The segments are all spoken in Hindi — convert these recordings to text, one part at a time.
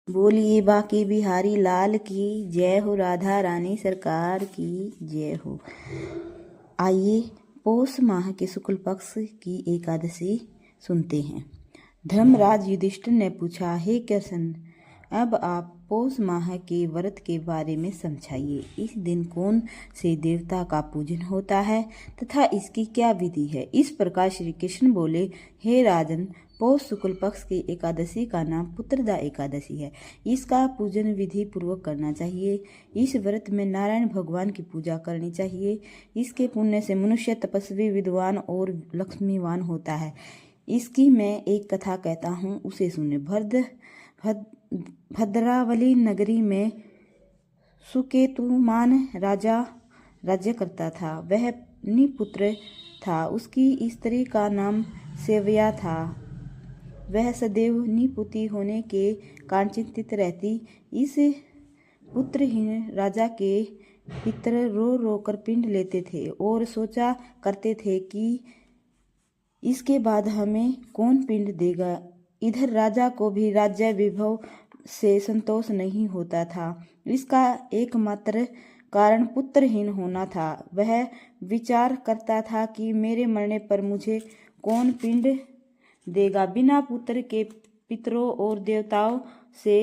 बोलिए बाकी बिहारी लाल की जय हो, राधा रानी सरकार की जय हो। आइए पौष माह के शुक्ल पक्ष की एकादशी सुनते हैं। धर्मराज युधिष्ठिर ने पूछा, हे कृष्ण, अब आप पौष माह के व्रत के बारे में समझाइए। इस दिन कौन से देवता का पूजन होता है तथा इसकी क्या विधि है। इस प्रकार श्री कृष्ण बोले, हे राजन, पौष शुक्ल पक्ष की एकादशी का नाम पुत्रदा एकादशी है। इसका पूजन विधि पूर्वक करना चाहिए। इस व्रत में नारायण भगवान की पूजा करनी चाहिए। इसके पुण्य से मनुष्य तपस्वी, विद्वान और लक्ष्मीवान होता है। इसकी मैं एक कथा कहता हूँ, उसे सुने। भद्रावली नगरी में सुकेतुमान राजा राज्य करता था। वह निपुत्र था। उसकी स्त्री का नाम सेव्या था। वह सदैव निपुती होने के कारण चिंतित रहती। इस पुत्रहीन राजा के पितर रो रो कर पिंड लेते थे और सोचा करते थे कि इसके बाद हमें कौन पिंड देगा। इधर राजा को भी राज्य विभव से संतोष नहीं होता था। इसका एकमात्र कारण पुत्रहीन होना था। वह विचार करता था कि मेरे मरने पर मुझे कौन पिंड देगा। बिना पुत्र के पितरों और देवताओं से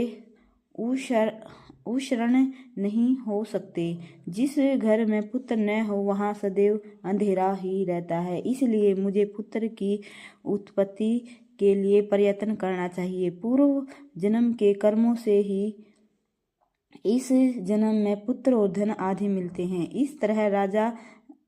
उशरण नहीं हो सकते। जिस घर में पुत्र न हो वहाँ सदैव अंधेरा ही रहता है। इसलिए मुझे पुत्र की उत्पत्ति के लिए प्रयत्न करना चाहिए। पूर्व जन्म के कर्मों से ही इस जन्म में पुत्र और धन आदि मिलते हैं। इस तरह राजा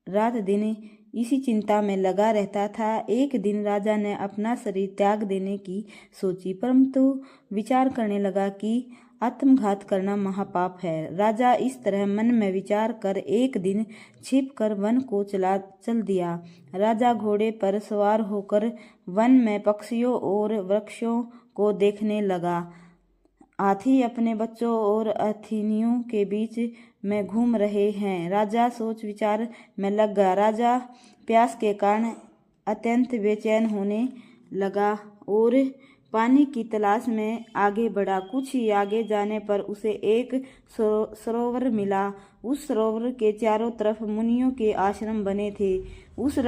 रात दिन इसी चिंता में लगा रहता था। एक दिन राजा ने अपना शरीर त्याग देने की सोची, परंतु विचार करने लगा कि आत्मघात करना महापाप है। राजा इस तरह मन में विचार कर एक दिन छिपकर वन को चल दिया। राजा घोड़े पर सवार होकर वन में पक्षियों और वृक्षों को देखने लगा। हाथी अपने बच्चों और हथिनियों के बीच में घूम रहे हैं। राजा सोच विचार में लग गया। राजा प्यास के कारण अत्यंत बेचैन होने लगा और पानी की तलाश में आगे बढ़ा। कुछ ही आगे जाने पर उसे एक सरोवर मिला। उस सरोवर के चारों तरफ मुनियों के आश्रम बने थे। उस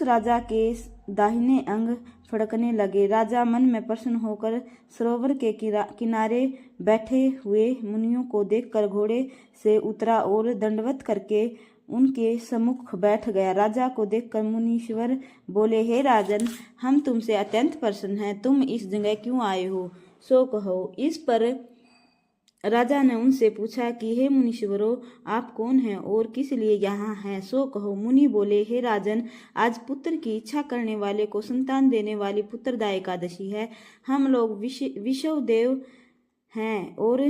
राजा के दाहिने अंग फड़कने लगे। राजा मन में प्रसन्न होकर सरोवर के किनारे बैठे हुए मुनियों को देखकर घोड़े से उतरा और दंडवत करके उनके सम्मुख बैठ गया। राजा को देखकर मुनीश्वर बोले, हे राजन, हम तुमसे अत्यंत प्रसन्न हैं। तुम इस जगह क्यों आए हो, सो कहो। इस पर राजा ने उनसे पूछा कि हे मुनीश्वरों, आप कौन हैं और किस लिए यहाँ हैं, सो कहो। मुनि बोले, हे राजन, आज पुत्र की इच्छा करने वाले को संतान देने वाली पुत्रदा एकादशी है। हम लोग विश्व देव हैं और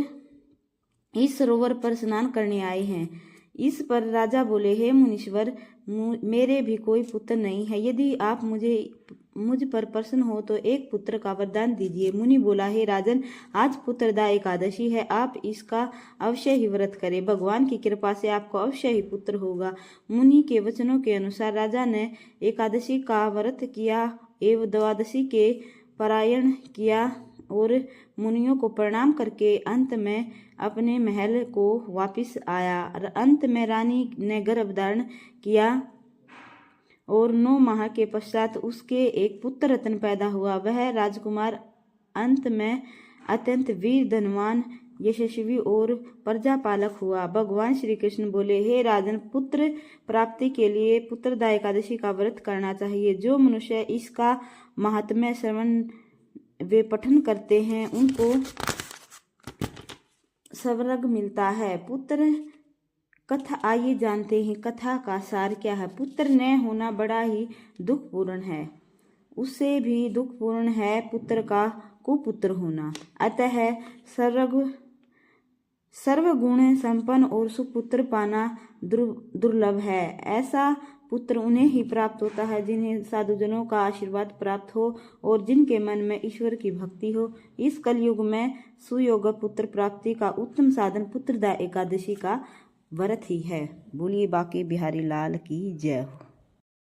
इस सरोवर पर स्नान करने आए हैं। इस पर राजा बोले, हे मुनीश्वर, मेरे भी कोई पुत्र नहीं है। यदि आप मुझ पर प्रसन्न हो तो एक पुत्र का वरदान दीजिए। मुनि बोला, हे राजन, आज पुत्रदा एकादशी है। आप इसका अवश्य ही व्रत करें। भगवान की कृपा से आपको अवश्य ही पुत्र होगा। मुनि के वचनों के अनुसार राजा ने एकादशी का व्रत किया एवं द्वादशी के पारायण किया और मुनियों को प्रणाम करके अंत में अपने महल को वापस आया। अंत में रानी ने गर्भ धारण किया और 9 माह के पश्चात उसके एक पुत्र रत्न पैदा हुआ। वह राजकुमार अंत में अत्यंत वीर, धनवान, यशस्वी और प्रजापालक हुआ। भगवान श्री कृष्ण बोले, हे राजन, पुत्र प्राप्ति के लिए पुत्रदा एकादशी का व्रत करना चाहिए। जो मनुष्य इसका महात्म्य श्रवण वे पठन करते हैं उनको स्वर्ग मिलता है। पुत्र कथा आइए जानते हैं कथा का सार क्या है। पुत्र न होना बड़ा ही दुखपूर्ण है। उससे भी दुखपूर्ण है पुत्र का कुपुत्र होना। अतः सर्वगुण संपन्न और सुपुत्र पाना दुर्लभ है। ऐसा पुत्र उन्हें ही प्राप्त होता है जिन्हें साधुजनों का आशीर्वाद प्राप्त हो और जिनके मन में ईश्वर की भक्ति हो। इस कलयुग में सुयोग्य पुत्र प्राप्ति का उत्तम साधन पुत्रदा एकादशी का व्रत ही है। बोलिए बाकी बिहारी लाल की जय हो।